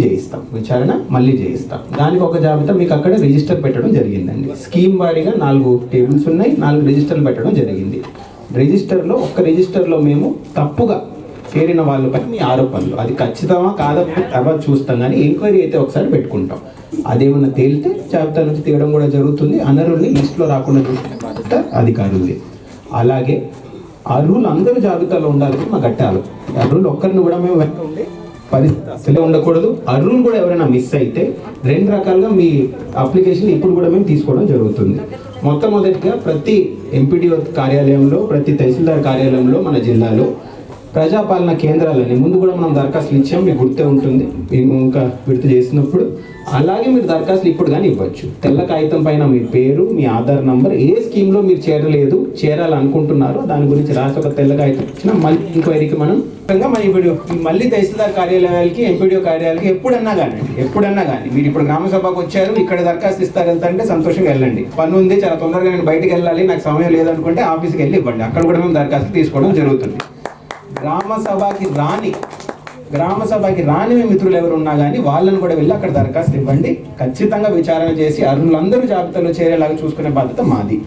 చేయిస్తాం, విచారణ మళ్ళీ చేయిస్తాం. దానికి ఒక జాబితా మీకు అక్కడ రిజిస్టర్ పెట్టడం జరిగిందండి. స్కీమ్ వారీగా 4 టేబుల్స్ ఉన్నాయి, 4 రిజిస్టర్లు పెట్టడం జరిగింది. రిజిస్టర్లో ఒక్క రిజిస్టర్లో మేము తప్పుగా చేరిన వాళ్ళపై మీ ఆరోపణలు అది ఖచ్చితమా కాదా తర్వాత చూస్తాం, కానీ ఎంక్వైరీ అయితే ఒకసారి పెట్టుకుంటాం. అదేమన్నా తేలితే జాబితా నుంచి తీయడం కూడా జరుగుతుంది. అనర్హుల్ని లిస్టులో రాకుండా చూసుకునే బాధ్యత అధికారులది. అలాగే అర్హులు అందరూ జాబితాలో ఉండాలని మా గట్టాలు. అర్హులు ఒక్కరిని కూడా మేము వెనక ఉండే పరిస్థితి అసలే ఉండకూడదు. అర్హులు కూడా ఎవరైనా మిస్ అయితే 2 రకాలుగా మీ అప్లికేషన్ ఇప్పుడు కూడా మేము తీసుకోవడం జరుగుతుంది. మొట్టమొదటిగా ప్రతి ఎంపీడీఓ కార్యాలయంలో, ప్రతి తహసీల్దార్ కార్యాలయంలో మన జిల్లాలో ప్రజాపాలన కేంద్రాలని ముందు కూడా మనం దరఖాస్తులు ఇచ్చాం, మీకు గుర్తే ఉంటుంది ఇంకా విడుదల చేసినప్పుడు. అలాగే మీరు దరఖాస్తులు ఇప్పుడు కానీ ఇవ్వచ్చు. తెల్ల కాగితం పైన మీ పేరు, మీ ఆధార్ నంబర్, ఏ స్కీమ్లో మీరు చేరాలనుకుంటున్నారో దాని గురించి రాసి ఒక తెల్ల కాగితం ఇచ్చిన మళ్ళీ ఎంక్వైరీకి మనం ఇప్పుడు మళ్ళీ తహసీల్దార్ కార్యాలయాలకి, ఎంపీడీఓ కార్యాలయాలకి ఎప్పుడన్నా కానీ మీరు ఇప్పుడు గ్రామ సభకు వచ్చారు, ఇక్కడ దరఖాస్తు ఇస్తారు వెళ్తారంటే సంతోషంగా వెళ్ళండి. పని ఉంది, చాలా తొందరగా నేను బయటకు వెళ్ళాలి, నాకు సమయం లేదనుకుంటే ఆఫీస్కి వెళ్ళి ఇవ్వండి. అక్కడ కూడా మేము దరఖాస్తు తీసుకోవడం జరుగుతుంది. గ్రామ సభకి రాని మిత్రులు ఎవరు ఉన్నా కానీ వాళ్ళని కూడా వెళ్ళి అక్కడ దరఖాస్తు ఇవ్వండి. ఖచ్చితంగా విచారణ చేసి అర్హులందరూ జాబితాలో చేరేలాగా చూసుకునే బాధ్యత మాది.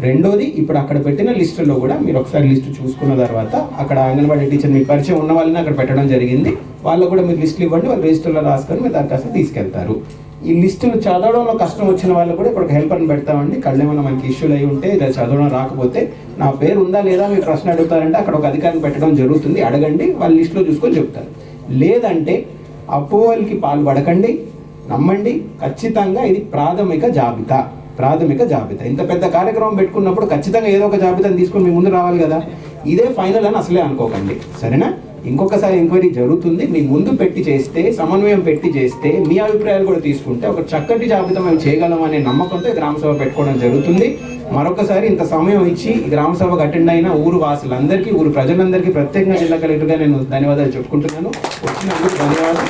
రెండోది, ఇప్పుడు అక్కడ పెట్టిన లిస్టులో కూడా మీరు ఒకసారి లిస్టు చూసుకున్న తర్వాత అక్కడ అంగన్వాడీ టీచర్ మీకు పరిచయం ఉన్న వాళ్ళని అక్కడ పెట్టడం జరిగింది. వాళ్ళకు కూడా మీరు లిస్టులు ఇవ్వండి, వాళ్ళు రిజిస్టర్లో రాసుకొని మీరు దరఖాస్తు తీసుకెళ్తారు. ఈ లిస్టులు చదవడంలో కష్టం వచ్చిన వాళ్ళు కూడా ఇప్పుడు హెల్పర్ని పెడతామండి. కళ్ళేమన్నా మనకి ఇష్యూలు అయి ఉంటే ఇలా చదవడం రాకపోతే నా పేరు ఉందా లేదా మీరు ప్రశ్న అడుగుతారంటే అక్కడ ఒక అధికారిని పెట్టడం జరుగుతుంది. అడగండి, వాళ్ళ లిస్టులో చూసుకొని చెప్తారు. లేదంటే అపోహలకి పాల్పడకండి, నమ్మండి. ఖచ్చితంగా ఇది ప్రాథమిక జాబితా. ఇంత పెద్ద కార్యక్రమం పెట్టుకున్నప్పుడు ఖచ్చితంగా ఏదో ఒక జాబితాను తీసుకొని మీ ముందు రావాలి కదా. ఇదే ఫైనల్ అని అసలే అనుకోకండి, సరేనా? ఇంకొకసారి ఎంక్వైరీ జరుగుతుంది. మీ ముందు పెట్టి చేస్తే, సమన్వయం పెట్టి చేస్తే, మీ అభిప్రాయాలు కూడా తీసుకుంటే ఒక చక్కటి జాబితా మేము చేయగలం అనే నమ్మకంతో గ్రామ సభ పెట్టుకోవడం జరుగుతుంది. మరొకసారి ఇంత సమయం ఇచ్చి గ్రామ సభకు అటెండ్ అయిన ఊరు వాసులందరికీ, ఊరు ప్రజలందరికీ ప్రత్యేకంగా జిల్లా కలెక్టర్గా నేను ధన్యవాదాలు చెప్పుకుంటున్నాను. వచ్చినందుకు ధన్యవాదాలు.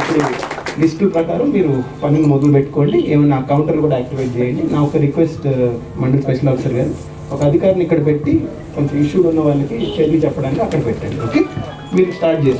ఇప్పుడు లిస్టు ప్రకారం మీరు పనులు మొదలు పెట్టుకోండి. ఏమైనా కౌంటర్ కూడా యాక్టివేట్ చేయండి. నా ఒక రిక్వెస్ట్, మండలి స్పెషల్ ఆఫీసర్ గారు ఒక అధికారిని ఇక్కడ పెట్టి కొంచెం ఇష్యూలు ఉన్న వాళ్ళకి చర్యలు చెప్పడానికి అక్కడ పెట్టండి. ఓకే, మీరు స్టార్ట్ చేసి